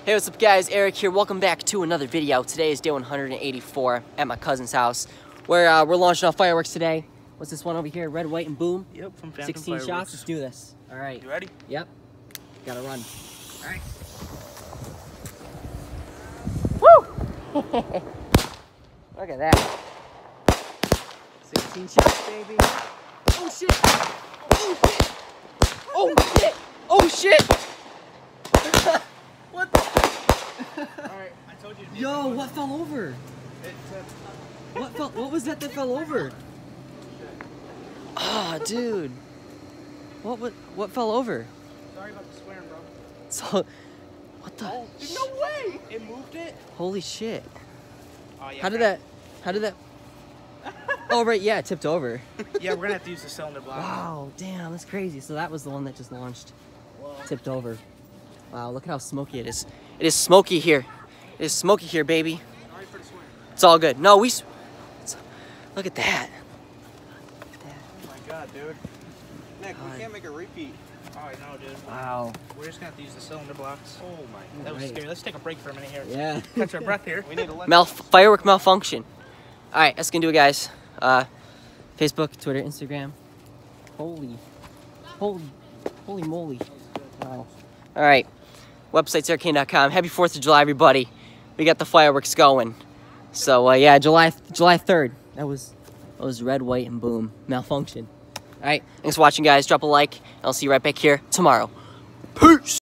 Hey, what's up guys, Eric here. Welcome back to another video. Today is day 184 at my cousin's house where we're launching off fireworks today. What's this one over here? Red, white, and boom? Yep, from Phantom 16 Fireworks. shots, let's do this. All right. You ready? Yep. Gotta run. All right. Woo! Look at that. 16 shots, baby. Oh shit! Oh shit! Oh shit! Oh shit! What the? Alright, I told you to be Yo, what fell over? What was that fell over? Ah, oh, dude. What fell over? Sorry about the swearing, bro. So, what the? Oh, there's no way! It moved it? Holy shit. Oh, yeah, How did that? Oh, right, yeah, it tipped over. Yeah, we're gonna have to use the cylinder block. Wow, damn, that's crazy. So that was the one that just launched. Whoa. Tipped over. Wow, look at how smoky it is. It is smoky here. It is smoky here, baby. Sorry for the swearing. It's all good. No, look at that. Oh my god, dude. Nick, we can't make a repeat. Oh, I know, dude. Wow. We're just gonna have to use the cylinder blocks. Oh my, that was Right. scary. Let's take a break for a minute here. Yeah. Catch our breath here. We need to Firework malfunction. All right, that's gonna do it, guys. Facebook, Twitter, Instagram. Holy moly. Wow. All right. Website's arcane.com. Happy 4th of July, everybody. We got the fireworks going. So, yeah, July 3rd. That was red, white, and boom. Malfunction. All right. Thanks for watching, guys. Drop a like, and I'll see you right back here tomorrow. Peace.